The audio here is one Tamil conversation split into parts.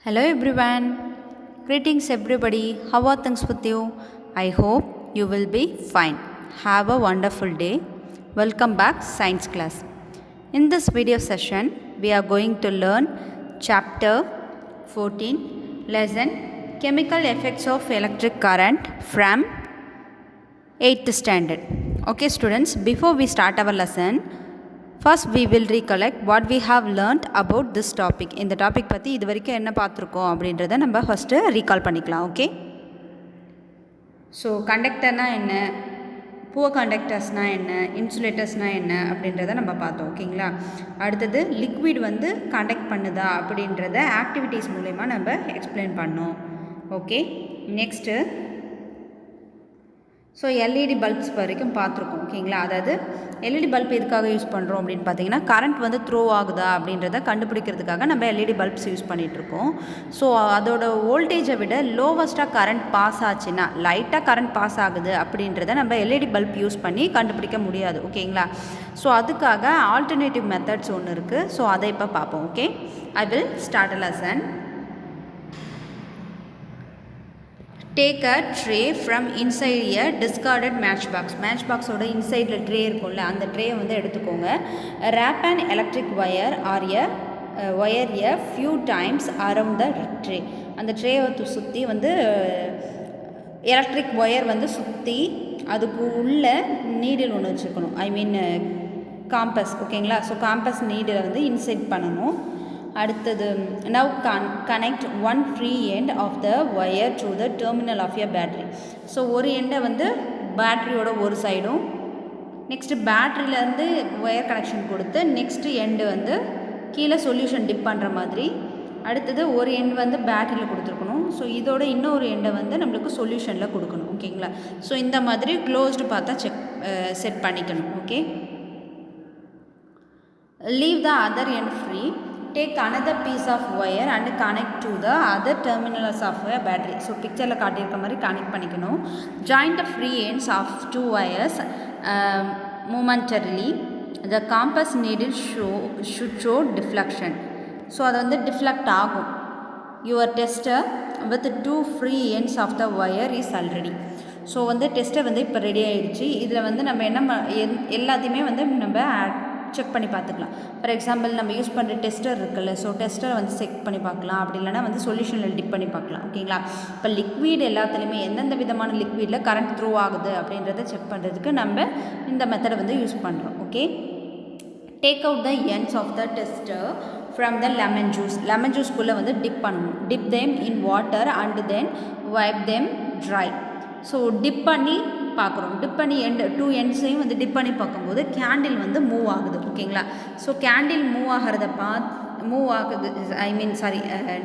Hello everyone. Greetings everybody. How are things with you? I hope you will be fine. Have a wonderful day. Welcome back science class. In this video session, we are going to learn chapter 14 lesson chemical effects of electric current from 8th standard. Okay students, before we start our lesson, first we will recollect what we have learnt about this topic. இந்த டாபிக் பற்றி இது வரைக்கும் என்ன பார்த்துருக்கோம் அப்படின்றத நம்ம ஃபஸ்ட்டு ரீகால் பண்ணிக்கலாம். ஓகே, ஸோ கண்டக்டர்னால் என்ன, புவர் கண்டக்டர்ஸ்னால் என்ன, இன்சுலேட்டர்ஸ்னால் என்ன அப்படின்றத நம்ம பார்த்தோம். ஓகேங்களா, அடுத்தது லிக்விட் வந்து கண்டக்ட் பண்ணுதா அப்படின்றத ஆக்டிவிட்டீஸ் மூலயமா நம்ம எக்ஸ்பிளைன் பண்ணோம். Okay, next so LED bulbs வரைக்கும் பார்த்துருக்கோம். ஓகேங்களா, அதாவது எல்இடி பல்ப் எதுக்காக யூஸ் பண்ணுறோம் அப்படின்னு பார்த்தீங்கன்னா, கரண்ட் வந்து த்ரோ ஆகுதா அப்படின்றத கண்டுபிடிக்கிறதுக்காக நம்ம எல்இடி பல்ப்ஸ் யூஸ் பண்ணிகிட்ருக்கோம். ஸோ அதோட வோல்டேஜை விட லோவஸ்ட்டாக கரண்ட் பாஸ் ஆச்சுன்னா, லைட்டாக கரண்ட் பாஸ் ஆகுது அப்படின்றத நம்ம எல்இடி பல்ப் யூஸ் பண்ணி கண்டுபிடிக்க முடியாது. ஓகேங்களா, ஸோ அதுக்காக ஆல்டர்னேட்டிவ் மெத்தட்ஸ் ஒன்று இருக்குது. ஸோ அதை இப்போ பார்ப்போம். Okay, I will start a lesson. Take a tray from inside a discarded matchbox. Matchboxோட இன்சைடில் ட்ரே இருக்கும்ல, அந்த ட்ரேயை வந்து எடுத்துக்கோங்க. Wrap an electric wire or a wire a few times around the tray. அந்த ட்ரேயை சுற்றி வந்து எலக்ட்ரிக் ஒயர் வந்து சுற்றி அதுக்கு உள்ள நீடில் ஒன்று வச்சுக்கணும். I mean compass. ஓகேங்களா, ஸோ காம்பஸ் நீடில் வந்து இன்சைட் பண்ணணும். அடுத்தது now connect one free end of the wire to the terminal of your battery. So ஒரு எண்டை வந்து பேட்ரியோட ஒரு சைடும், நெக்ஸ்ட்டு பேட்ரியிலேருந்து ஒயர் கனெக்ஷன் கொடுத்து நெக்ஸ்ட்டு எண்டு வந்து கீழே சொல்யூஷன் டிப் பண்ணுற மாதிரி. அடுத்தது ஒரு எண்ட் வந்து பேட்டரியில் கொடுத்துருக்கணும். ஸோ இதோட இன்னொரு எண்டை வந்து நம்மளுக்கு சொல்யூஷனில் கொடுக்கணும். ஓகேங்களா, ஸோ இந்த மாதிரி க்ளோஸ்டு பார்த்தா செட் பண்ணிக்கணும். Okay, leave the other end free. Take another piece of wire and connect to the other terminals of a battery. So பிக்சரில் காட்டியிருக்க மாதிரி கனெக்ட் பண்ணிக்கணும். Join the free ends of two wires momentarily. The compass needle should show deflection. So அது வந்து டிஃப்ளெக்ட் ஆகும். Your tester with two free ends of the wire is already. So வந்து டெஸ்டர் வந்து இப்போ ரெடி ஆகிடுச்சு. இதில் வந்து நம்ம என்ன எல்லாத்தையுமே வந்து நம்ம செக் பண்ணி பார்த்துக்கலாம். ஃபார் எக்ஸாம்பிள் நம்ம யூஸ் பண்ணுற டெஸ்டர் இருக்குல்ல, ஸோ டெஸ்டரை வந்து செக் பண்ணி பார்க்கலாம். அப்படி இல்லைனா வந்து சொல்யூஷனில் டிப் பண்ணி பார்க்கலாம். ஓகேங்களா, இப்போ லிக்விட் எல்லாத்துலேயுமே எந்தெந்த விதமான லிக்விடில் கரண்ட் த்ரூ ஆகுது அப்படின்றத செக் பண்ணுறதுக்கு நம்ம இந்த மெத்தடை வந்து யூஸ் பண்ணுறோம். Okay, take out the ends of the tester from the lemon juice. Lemon ஜூஸ்க்குள்ளே வந்து டிப் பண்ணணும். Dip them in water and then wipe them dry. So dip பண்ணி பார்க்குறோம். டிப் பண்ணி டூ எண்ட்ஸையும் வந்து டிப் பண்ணி பார்க்கும்போது கேண்டில் வந்து மூவ் ஆகுது. ஓகேங்களா, ஸோ கேண்டில் மூவ் ஆகுது. ஐ மீன்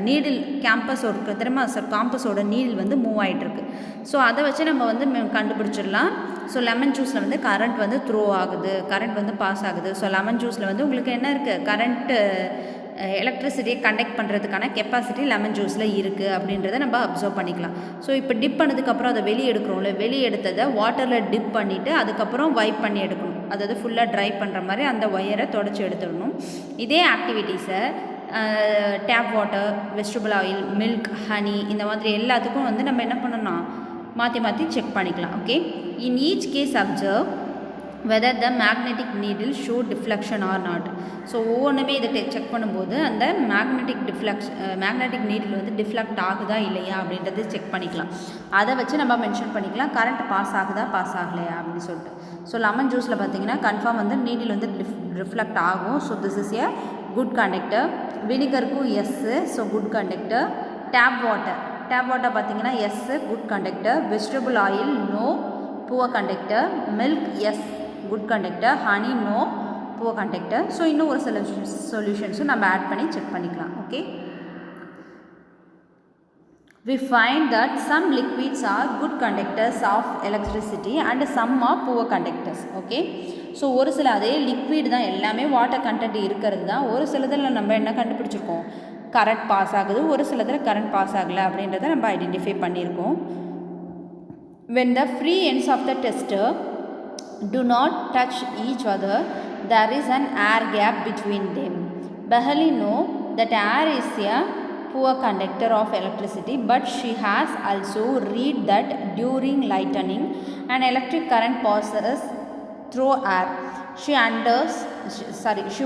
நீடில் கேம்பஸோட தெரியுமா சார், காம்பஸோட நீடில் வந்து மூவ் ஆகிட்டுருக்கு. ஸோ அதை வச்சு நம்ம வந்து கண்டுபிடிச்சிடலாம். ஸோ லெமன் ஜூஸில் வந்து கரண்ட் வந்து த்ரோ ஆகுது, கரண்ட் வந்து பாஸ் ஆகுது. ஸோ லெமன் ஜூஸில் வந்து உங்களுக்கு என்ன இருக்குது, கரண்ட்டு எலக்ட்ரிசிட்டியை கண்டக்ட் பண்ணுறதுக்கான கெப்பாசிட்டி லெமன் ஜூஸில் இருக்குது அப்படின்றத நம்ம அப்சர்வ் பண்ணிக்கலாம். ஸோ இப்போ டிப் பண்ணதுக்கப்புறம் அதை வெளியே எடுக்கிறோம்ல, வெளியே எடுத்ததை வாட்டரில் டிப் பண்ணிவிட்டு அதுக்கப்புறம் வைப் பண்ணி எடுக்கணும். அதாவது ஃபுல்லாக ட்ரை பண்ணுற மாதிரி அந்த ஒயரை தொடச்சி எடுத்துடணும். இதே ஆக்டிவிட்டீஸை tap water, vegetable oil, milk, honey இந்த மாதிரி எல்லாத்துக்கும் வந்து நம்ம என்ன பண்ணணும், மாற்றி மாற்றி செக் பண்ணிக்கலாம். Okay, in each case observe whether the magnetic needle show deflection or not. So ஒவ்வொன்றுமே இதை செக் பண்ணும்போது அந்த மேக்னெட்டிக் நீடில் வந்து டிஃப்ளெக்ட் ஆகுதா இல்லையா அப்படின்றது செக் பண்ணிக்கலாம். அதை வச்சு நம்ம மென்ஷன் பண்ணிக்கலாம் கரண்ட் பாஸ் ஆகுதா பாஸ் ஆகலையா அப்படின்னு சொல்லிட்டு. ஸோ லெமன் ஜூஸில் பார்த்தீங்கன்னா கன்ஃபார்ம் வந்து நீடில் வந்து ரிஃப்ளெக்ட் ஆகும். So this is a good conductor. வினிகருக்கும் yes, so good conductor. Tap water பார்த்தீங்கன்னா yes, good conductor. Vegetable oil no, poor conductor. Milk yes, good conductor. Honey no, poor conductor. So இன்னும் ஒரு சில சொல்யூஷன்ஸும் நம்ம ஆட் பண்ணி செக் பண்ணிக்கலாம். Okay, we find that some liquids are good conductors of electricity and some are poor conductors. Okay, so ஒரு சில அதே லிக்விட் தான், எல்லாமே வாட்டர் கண்டென்ட் இருக்கிறது தான். ஒரு சிலதில் நம்ம என்ன கண்டுபிடிச்சிருக்கோம், கரண்ட் பாஸ் ஆகுது, ஒரு சிலதில் கரண்ட் பாஸ் ஆகலை அப்படின்றத நம்ம ஐடென்டிஃபை பண்ணியிருக்கோம். When the free ends of the tester do not touch each other, there is an air gap between them. Behali know that air is a poor conductor of electricity, but she has also read that during lightning an electric current passes through air. She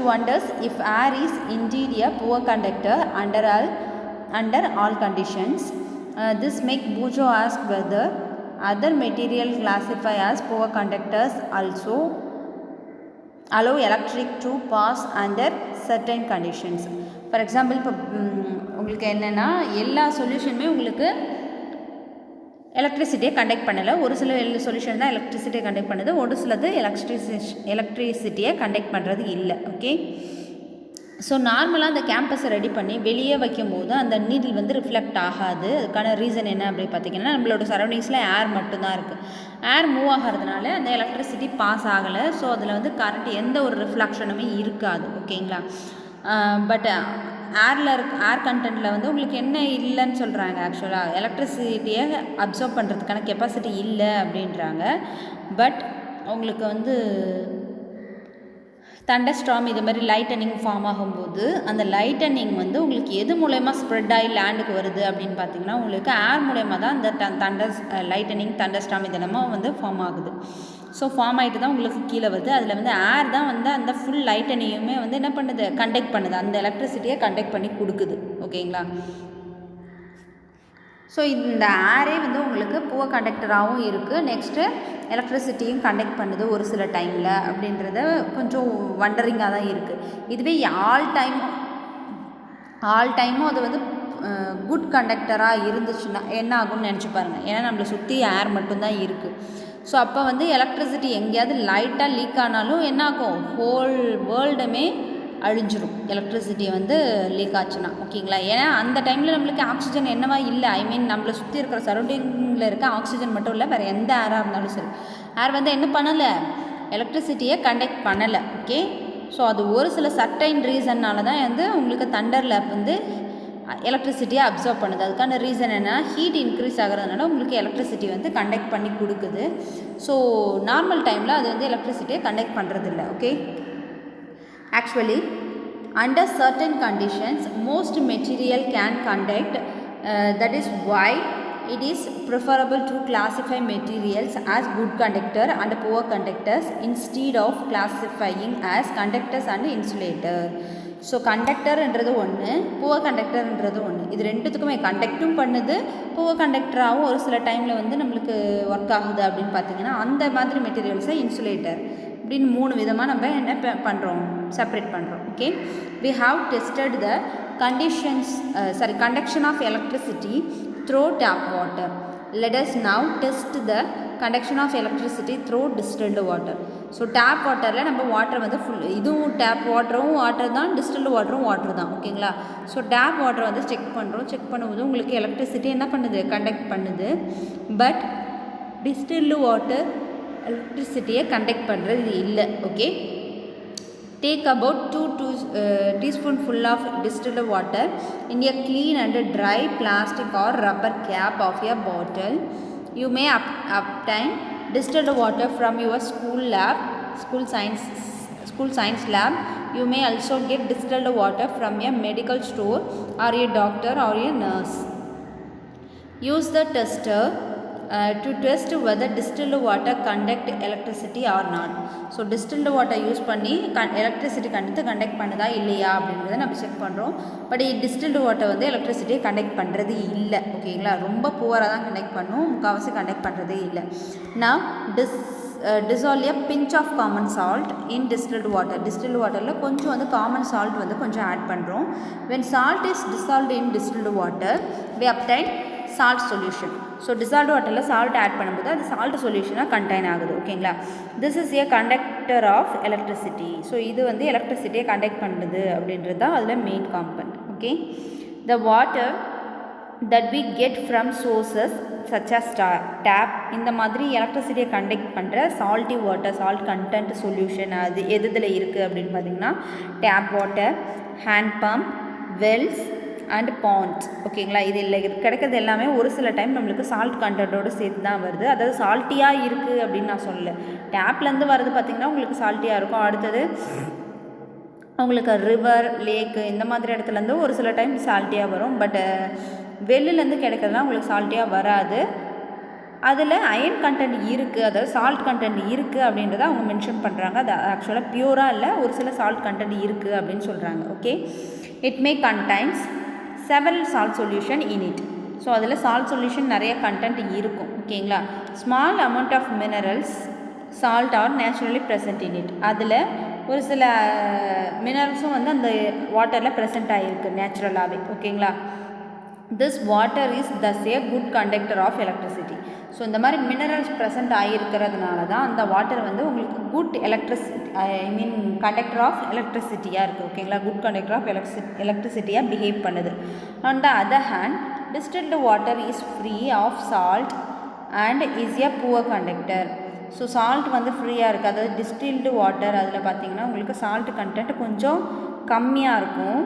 wonders if air is indeed a poor conductor under all conditions. This makes Bujo ask whether other material classified as poor conductors also allow electric to pass under certain conditions. For example, இப்போ உங்களுக்கு என்னென்னா எல்லா சொல்யூஷனுமே உங்களுக்கு எலக்ட்ரிசிட்டியை கண்டக்ட் பண்ணலை. ஒரு சில சொல்யூஷன் தான் எலக்ட்ரிசிட்டியை கண்டக்ட் பண்ணுது, ஒரு சிலது எலக்ட்ரிசிட்டியை கண்டக்ட் பண்ணுறது இல்லை. ஓகே, ஸோ நார்மலாக அந்த கேம்பஸை ரெடி பண்ணி வெளியே வைக்கும்போது அந்த நீடில் வந்து ரிஃப்ளெக்ட் ஆகாது. அதுக்கான ரீசன் என்ன அப்படின்னு பார்த்தீங்கன்னா, நம்மளோட சரௌண்டிங்ஸில் ஏர் மட்டும்தான் இருக்குது. ஏர் மூவ் ஆகிறதுனால அந்த எலக்ட்ரிசிட்டி பாஸ் ஆகலை. ஸோ அதில் வந்து கரண்ட் எந்த ஒரு ரிஃப்ளெக்ஷனுமே இருக்காது. ஓகேங்களா, பட் ஏர் கண்டென்ட்டில் வந்து உங்களுக்கு என்ன இல்லைன்னு சொல்கிறாங்க, ஆக்சுவலாக எலக்ட்ரிசிட்டியை அப்சர்வ் பண்ணுறதுக்கான கெப்பாசிட்டி இல்லை அப்படின்றாங்க. பட் உங்களுக்கு வந்து தண்டர்ஸ்டார்ம் இது மாதிரி லைட்டனிங் ஃபார்ம் ஆகும்போது அந்த லைட்டனிங் வந்து உங்களுக்கு எது மூலயமா ஸ்ப்ரெட் ஆகி லேண்டுக்கு வருது அப்படின்னு பார்த்தீங்கன்னா, உங்களுக்கு ஏர் மூலயமா தான் அந்த லைட்டனிங் தண்டர்ஸ்டார்ம் இதெல்லாம் வந்து ஃபார்ம் ஆகுது. ஸோ ஃபார்ம் ஆகிட்டு தான் உங்களுக்கு கீழே வருது. அதில் வந்து ஏர் தான் வந்து அந்த ஃபுல் லைட்டனிங்குமே வந்து என்ன பண்ணுது, கண்டக்ட் பண்ணுது, அந்த எலக்ட்ரிசிட்டியை கண்டக்ட் பண்ணி கொடுக்குது. ஓகேங்களா, ஸோ இந்த ஏரே வந்து உங்களுக்கு புவர் கண்டக்டராகவும் இருக்குது, நெக்ஸ்ட்டு எலக்ட்ரிசிட்டியும் கண்டக்ட் பண்ணுது ஒரு சில டைமில் அப்படின்றத கொஞ்சம் வண்டரிங்காக தான் இருக்குது. இதுவே ஆல் டைமும் அது வந்து குட் கண்டக்டராக இருந்துச்சுன்னா என்ன ஆகும்னு நினச்சி பாருங்கள். ஏன்னா நம்மளை சுற்றி ஏர் மட்டும்தான் இருக்குது. ஸோ அப்போ வந்து எலக்ட்ரிசிட்டி எங்கேயாவது லைட்டாக லீக் ஆனாலும் என்ன ஆகும், ஹோல் வேர்ல்டுமே அழிஞ்சிரும் எலக்ட்ரிசிட்டி வந்து லீக் ஆச்சுன்னா. ஓகேங்களா, ஏன்னா அந்த டைமில் நம்மளுக்கு ஆக்சிஜன் என்னவா இல்லை, ஐ மீன் நம்மளை சுற்றி இருக்கிற சரௌண்டிங்கில் இருக்க ஆக்சிஜன் மட்டும் இல்லை, வேறு எந்த ஏராக இருந்தாலும் சரி, ஏர் வந்து என்ன பண்ணலை, எலக்ட்ரிசிட்டியை கண்டக்ட் பண்ணலை. ஓகே, ஸோ அது ஒரு சில சர்டைன் ரீசன்னால தான் வந்து உங்களுக்கு தண்டரில் வந்து எலக்ட்ரிசிட்டியை அப்சர்வ் பண்ணுது. அதுக்கான ரீசன் என்ன, ஹீட் இன்க்ரீஸ் ஆகிறதுனால உங்களுக்கு எலக்ட்ரிசிட்டி வந்து கண்டக்ட் பண்ணி கொடுக்குது. ஸோ நார்மல் டைமில் அது வந்து எலக்ட்ரிசிட்டியை கண்டக்ட் பண்ணுறதில்ல. Okay, actually under certain conditions most material can conduct, that is why it is preferable to classify materials as good conductor and poor conductors instead of classifying as conductors and insulator. So கண்டக்டர்ன்றது ஒன்று, புவர் கண்டக்டர்ன்றது ஒன்று. இது ரெண்டுத்துக்குமே கண்டக்டும் பண்ணுது, புவர் கண்டக்டராகவும் ஒரு சில டைமில் வந்து நம்மளுக்கு ஒர்க் ஆகுது. அப்படின்னு பார்த்தீங்கன்னா அந்த மாதிரி மெட்டீரியல்ஸை இன்சுலேட்டர் இப்படின்னு 3 விதமாக நம்ம என்ன பண்ணுறோம், செப்பரேட் பண்ணுறோம். Okay, we have tested the conduction of electricity through tap water. Let us now test the conduction of electricity through distilled water. So tap வாட்டரில் நம்ம வாட்டர் வந்து இதுவும் டேப் வாட்டரும் வாட்டர் தான், டிஸ்டில்டு வாட்டரும் வாட்டர் தான். ஓகேங்களா, ஸோ டேப் வாட்டர் வந்து செக் பண்ணும்போது உங்களுக்கு எலக்ட்ரிசிட்டி என்ன பண்ணுது, கண்டக்ட் பண்ணுது. பட் டிஸ்டில்டு வாட்டர் எலக்ட்ரிசிட்டியை கண்டக்ட் பண்ணுறது இல்லை. Okay, take about 2 teaspoonful of distilled water in a clean and dry plastic or rubber cap of a bottle. You may obtain distilled water from your school science lab. You may also get distilled water from a medical store or a doctor or a nurse. Use the tester to test whether distilled water conduct electricity or not. So distilled water use பண்ணி எலக்ட்ரிசிட்டி கண்டக்ட் பண்ணுதா இல்லையா அப்படின்றத நம்ம செக் பண்ணுறோம். பட் டிஸ்டில்டு வாட்டர் வந்து எலக்ட்ரிசிட்டியை கண்டக்ட் பண்ணுறது இல்லை. ஓகேங்களா, ரொம்ப புவராக தான் கண்டக்ட் பண்ணும், முக்கால்வாசி கண்டக்ட் பண்ணுறதே இல்லை. நான் dissolve a pinch of common salt in distilled water. distilled waterல கொஞ்சம் வந்து common salt வந்து கொஞ்சம் ஆட் பண்ணுறோம். when salt is dissolved in distilled water we obtain salt solution. So டிசால்ட் வாட்டரில் சால்ட் ஆட் பண்ணும்போது அது சால்ட் சொல்யூஷனாக கண்டெயின் ஆகுது. ஓகேங்களா, this is a conductor of electricity. So இது வந்து எலக்ட்ரிசிட்டியை கண்டக்ட் பண்ணுது அப்படின்றது தான் அதில் main component. Okay, the water that we get from sources such as tap, இந்த மாதிரி எலக்ட்ரிசிட்டியை கண்டக்ட் பண்ணுற salty water, salt content solution அது எதில் இருக்குது அப்படின்னு பார்த்தீங்கன்னா tap water, hand pump, wells and ponds. ஓகேங்களா, இது இல்லை கிடைக்கிறது எல்லாமே ஒரு சில டைம் நம்மளுக்கு சால்ட் கண்டென்ட்டோடு சேர்த்து தான் வருது. அதாவது சால்ட்டியாக இருக்குது அப்படின்னு நான் சொல்லலை. டேப்லேருந்து வர்றது பார்த்திங்கன்னா உங்களுக்கு சால்ட்டியாக இருக்கும். அடுத்தது உங்களுக்கு ரிவர் லேக்கு இந்த மாதிரி இடத்துலேருந்து ஒரு சில டைம் சால்ட்டியாக வரும். பட் வெளிலேருந்து கிடைக்கிறதுலாம் உங்களுக்கு சால்ட்டியாக வராது. அதில் அயன் கண்டென்ட் இருக்குது, அதாவது சால்ட் கண்டென்ட் இருக்குது அப்படின்றத அவங்க மென்ஷன் பண்ணுறாங்க. அது ஆக்சுவலாக பியூராக இல்லை, ஒரு சில சால்ட் கண்டென்ட் இருக்குது அப்படின்னு சொல்கிறாங்க. Okay, it may contains several salt solution in it. So அதில் சால்ட் சொல்யூஷன் நிறைய கண்டென்ட் இருக்கும். ஓகேங்களா. Small amount of minerals salt are naturally present in it. அதில் ஒரு சில மினரல்ஸும் வந்து அந்த வாட்டரில் ப்ரெசென்ட் ஆகிருக்கு நேச்சுரலாகவே. ஓகேங்களா. This water is thus a good conductor of electricity. So இந்த மாதிரி மினரல்ஸ் ப்ரெசென்ட் ஆகிருக்கிறதுனால தான் அந்த வாட்டர் வந்து உங்களுக்கு குட் கண்டக்டர் ஆஃப் எலக்ட்ரிசிட்டியாக இருக்குது. ஓகேங்களா. குட் கண்டக்டர் ஆஃப் எலக்ட்ரிசிட்டியாக பிஹேவ் பண்ணுது. On the other hand distilled water is free of salt and is a poor conductor. So salt வந்து ஃப்ரீயாக இருக்குது, அதாவது டிஸ்டில்டு வாட்டர் அதில் பார்த்திங்கன்னா உங்களுக்கு சால்ட் கண்டென்ட் கொஞ்சம் கம்மியாக இருக்கும்,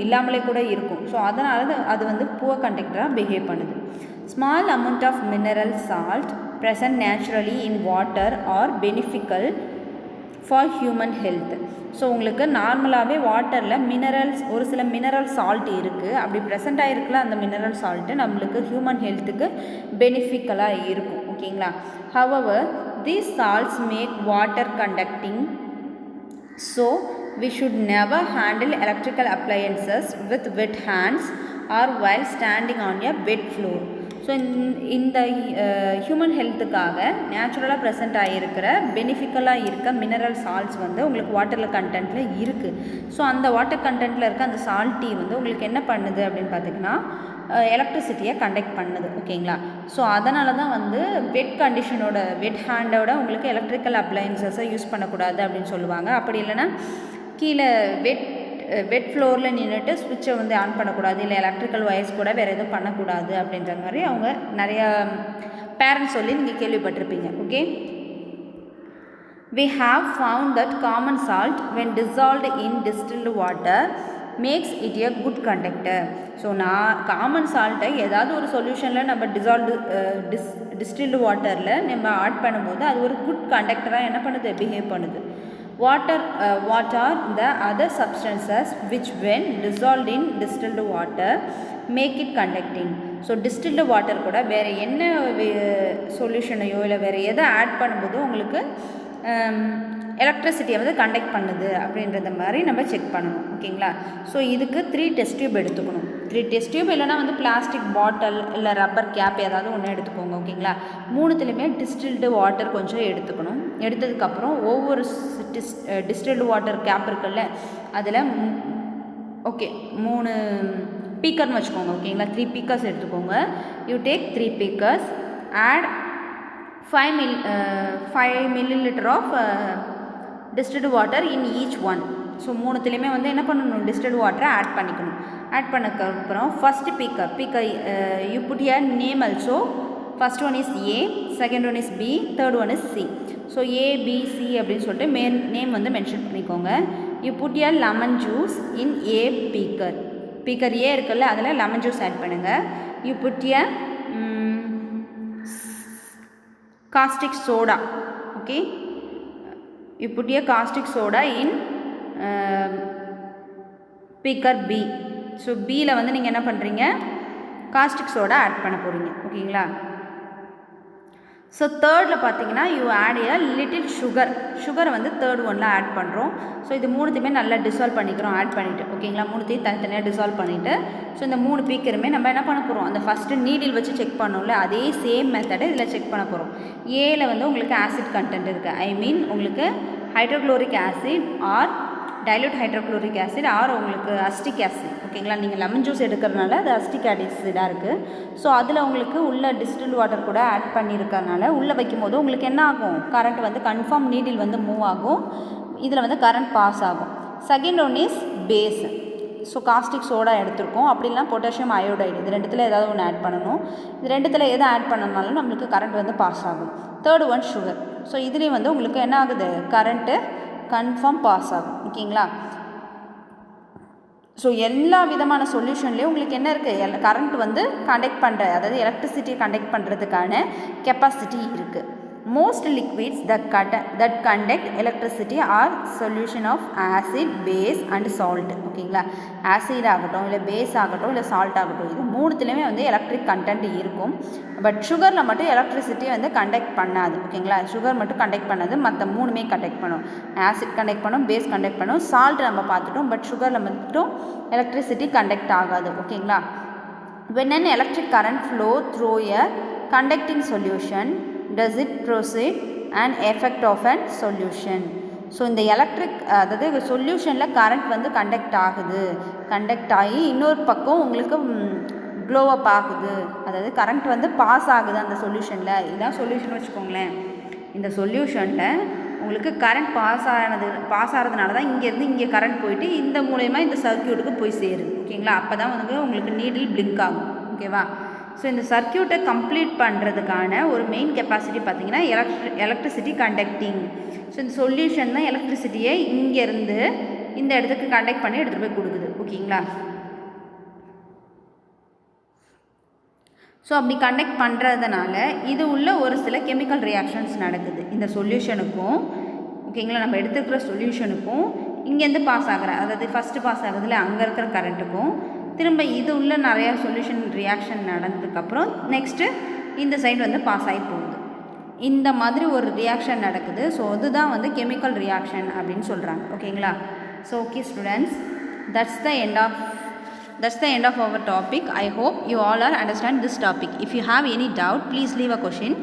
இல்லாமலே கூட இருக்கும். ஸோ அதனால அது வந்து புவர் கண்டக்டராக பிஹேவ் பண்ணுது. Small amount of mineral salt present naturally in water are beneficial for human health. So உங்களுக்கு நார்மலாகவே வாட்டரில் மினரல்ஸ், ஒரு சில மினரல் சால்ட் இருக்குது, அப்படி ப்ரெசென்ட் ஆகிருக்குல அந்த மினரல் சால்ட்டு நம்மளுக்கு ஹியூமன் ஹெல்த்துக்கு பெனிஃபிக்கலாக இருக்கும். ஓகேங்களா. However these salts make water conducting, so we should never handle electrical appliances with wet hands or while standing on a wet floor. So இந்த ஹியூமன் ஹெல்த்துக்காக நேச்சுரலாக ப்ரெசென்ட் ஆகிருக்கிற பெனிஃபிக்கலாக இருக்க மினரல் சால்ட்ஸ் வந்து உங்களுக்கு வாட்டரில் கண்டென்ட்டில் இருக்குது. ஸோ அந்த வாட்டர் கண்டென்ட்டில் இருக்க அந்த சால்ட்டி வந்து உங்களுக்கு என்ன பண்ணுது அப்படின்னு பார்த்திங்கன்னா எலக்ட்ரிசிட்டியை கண்டக்ட் பண்ணுது. ஓகேங்களா. ஸோ அதனால தான் வந்து வெட் ஹேண்டோட உங்களுக்கு எலக்ட்ரிக்கல் அப்ளையன்சஸை யூஸ் பண்ணக்கூடாது அப்படின்னு சொல்லுவாங்க. அப்படி இல்லைன்னா கீழே வெட் ஃப்ளோரில் நின்றுட்டு ஸ்விட்சை வந்து ஆன் பண்ணக்கூடாது, இல்லை எலக்ட்ரிக்கல் ஒயர்ஸ் கூட வேறு எதுவும் பண்ணக்கூடாது அப்படின்ற மாதிரி அவங்க நிறையா பேரண்ட்ஸ் சொல்லி நீங்கள் கேள்விப்பட்டிருப்பீங்க. Okay. We have found that common salt when dissolved in distilled water makes it a good conductor. So common சால்ட்டை ஏதாவது ஒரு சொல்யூஷனில் நம்ம டிஸ்டில்டு வாட்டரில் நம்ம ஆட் பண்ணும்போது அது ஒரு குட் கண்டக்டராக என்ன பண்ணுது, பிஹேவ் பண்ணுது. What are the other substances which when dissolved in distilled water make it conducting? So distilled water கூட வேறு என்ன சொல்யூஷனையோ இல்லை வேறு எதை ஆட் பண்ணும்போது உங்களுக்கு எலக்ட்ரிசிட்டியை வந்து கண்டக்ட் பண்ணுது அப்படின்றத மாதிரி நம்ம செக் பண்ணணும். ஓகேங்களா. ஸோ இதுக்கு 3 டெஸ்ட் டியூப் எடுத்துக்கணும். 3 டெஸ்ட் டியூப் இல்லைனா வந்து பிளாஸ்டிக் பாட்டில் இல்லை ரப்பர் கேப் ஏதாவது ஒன்று எடுத்துக்கோங்க. ஓகேங்களா. 3த்துலேயுமே டிஸ்டில்டு வாட்டர் கொஞ்சம் எடுத்துக்கணும். எடுத்ததுக்கப்புறம் ஒவ்வொரு டிஸ்டில்டு வாட்டர் கேப் இருக்குல்ல அதில் 3 பீக்கர்னு வச்சுக்கோங்க. ஓகேங்களா. 3 பீக்கர்ஸ் எடுத்துக்கோங்க. You take 3 beakers, add 5 milliliter of distilled water in each one. So 3த்துலேயுமே வந்து என்ன பண்ணணும், டிஸ்டில்டு வாட்டரை ஆட் பண்ணிக்கணும். ஆட் பண்ணதுக்கப்புறம் first beaker you put a name also. First one is A, second one is B, third one is C. So A B C அப்படின்னு சொல்லிட்டு நேம் வந்து மென்ஷன் பண்ணிக்கோங்க. You put a lemon juice in a beaker A இருக்குல்ல அதில் லெமன் ஜூஸ் ஆட் பண்ணுங்கள். You put a caustic soda. Okay, you put a caustic soda in beaker B. So B ல வந்து நீங்கள் என்ன பண்ணுறீங்க, caustic soda ஆட் பண்ண போகிறீங்க. ஓகேங்களா. ஸோ தேர்டில் பார்த்தீங்கன்னா யூ ஆட் எ லிட்டில் சுகரை வந்து தேர்ட் ஒன்னில் ஆட் பண்ணுறோம். ஸோ இது 3த்தையுமே நல்லா டிசால்வ் பண்ணிக்கிறோம் ஆட் பண்ணிவிட்டு. ஓகேங்களா. 3த்தையும் தனித்தனியாக டிசால்வ் பண்ணிவிட்டு ஸோ இந்த 3 பீக்கருமே நம்ம என்ன பண்ண போகிறோம், அந்த ஃபஸ்ட்டு நீடில் வச்சு செக் பண்ணோம்ல அதே சேம் மெத்தடை இதில் செக் பண்ண போகிறோம். ஏல வந்து உங்களுக்கு ஆசிட் கண்டென்ட் இருக்குது, உங்களுக்கு hydrochloric acid or dilute hydrochloric acid or உங்களுக்கு அஸ்டிக் ஆசிட். ஓகேங்களா. நீங்கள் லெமன் ஜூஸ் எடுக்கிறதுனால அது அஸ்டிக் ஆசிடாக இருக்குது. ஸோ அதில் உங்களுக்கு உள்ள டிஸ்டில்டு வாட்டர் கூட ஆட் பண்ணியிருக்கறனால உள்ளே வைக்கும்போது உங்களுக்கு என்ன ஆகும், கரண்ட் வந்து கன்ஃபார்ம் நீடில் வந்து மூவ் ஆகும், இதில் வந்து கரண்ட் பாஸ் ஆகும். Second one is base. So caustic soda எடுத்திருக்கோம், அப்படின்னா பொட்டாசியம் அயோடைடு, இது 2த்தில் ஏதாவது ஒன்று ஆட் பண்ணணும். இது 2த்தில் எதை ஆட் பண்ணனாலும் நம்மளுக்கு கரண்ட் வந்து பாஸ் ஆகும். Third one sugar. ஸோ இதுலேயும் வந்து உங்களுக்கு என்ன ஆகுது, கரண்ட்டு கன்ஃபார்ம் பாஸ் ஆகும். ஓகேங்களா. ஸோ எல்லா விதமான சொல்யூஷன்லேயும் உங்களுக்கு என்ன இருக்குது, கரண்ட் வந்து கண்டக்ட் பண்ணுற, அதாவது எலக்ட்ரிசிட்டியை கண்டக்ட் பண்ணுறதுக்கான கெப்பாசிட்டி இருக்குது. most liquids that conduct electricity are solution of acid, base and salt. ஓகேங்களா, ஆசிட் ஆகட்டும், இல்லை பேஸ் ஆகட்டும், இல்லை சால்ட் ஆகட்டும், இது மூணுத்துலேயுமே வந்து எலக்ட்ரிக் கண்டென்ட் இருக்கும். பட் சுகரில் மட்டும் எலக்ட்ரிசிட்டி வந்து கண்டக்ட் பண்ணாது. ஓகேங்களா, சுகர் மட்டும் கண்டக்ட் பண்ணாது, மற்ற மூணுமே கண்டக்ட் பண்ணும். ஆசிட் கண்டக்ட் பண்ணும், பேஸ் கண்டக்ட் பண்ணும், சால்ட் நம்ம பார்த்துட்டோம். பட் சுகரில் மட்டும் எலக்ட்ரிசிட்டி கண்டக்ட் ஆகாது. ஓகேங்களா, when an electric current flow through a conducting solution, does it proceed an effect of an solution? So இந்த எலக்ட்ரிக் அதாவது சொல்யூஷனில் கரண்ட் வந்து கண்டக்ட் ஆகி இன்னொரு பக்கம் உங்களுக்கு க்ளோ அப் ஆகுது. அதாவது கரண்ட் வந்து பாஸ் ஆகுது அந்த சொல்யூஷனில். இதுதான் சொல்யூஷன் வச்சுக்கோங்களேன். இந்த சொல்யூஷனில் உங்களுக்கு கரண்ட் பாஸ் ஆகிறதுனால தான் இங்கேருந்து இங்கே கரண்ட் போயிட்டு இந்த மூலயமா இந்த சர்க்யூட்டுக்கு போய் சேருது. ஓகேங்களா, அப்போ தான் வந்து உங்களுக்கு நீடில் பிளிங்க் ஆகும். ஓகேவா, ஸோ இந்த சர்க்யூட்டை கம்ப்ளீட் பண்ணுறதுக்கான ஒரு மெயின் கெப்பாசிட்டி பார்த்திங்கன்னா எலக்ட்ரிசிட்டி கண்டக்டிங். ஸோ இந்த சொல்யூஷன் தான் எலக்ட்ரிசிட்டியை இங்கேருந்து இந்த இடத்துக்கு கண்டக்ட் பண்ணி எடுத்துகிட்டு போய் கொடுக்குது. ஓகேங்களா, ஸோ அப்படி கண்டக்ட் பண்ணுறதுனால இது உள்ள ஒரு சில கெமிக்கல் ரியாக்ஷன்ஸ் நடக்குது இந்த சொல்யூஷனுக்கும். ஓகேங்களா, நம்ம எடுத்துக்கிற சொல்யூஷனுக்கும் இங்கேருந்து பாஸ் ஆகிற, அதாவது ஃபஸ்ட்டு பாஸ் ஆகுதுல அங்கே இருக்கிற கரண்ட்டுக்கும் திரும்ப இது உள்ள நிறையா சொல்யூஷன் ரியாக்ஷன் நடந்ததுக்கப்புறம் நெக்ஸ்ட்டு இந்த சைடு வந்து பாஸ் ஆகி போகுது. இந்த மாதிரி ஒரு ரியாக்ஷன் நடக்குது. ஸோ அதுதான் வந்து கெமிக்கல் ரியாக்ஷன் அப்படின்னு சொல்கிறாங்க. ஓகேங்களா, so okay students, that's the end of our topic. I hope you all are understand this topic. If you have any doubt, please leave a question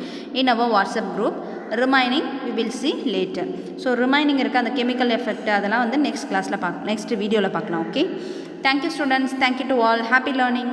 in our WhatsApp group. Remaining we will see later. So remaining இருக்க அந்த chemical effect அதெல்லாம் வந்து next classல நெக்ஸ்ட் வீடியோவில் பார்க்கலாம். Okay, thank you students, thank you to all, happy learning.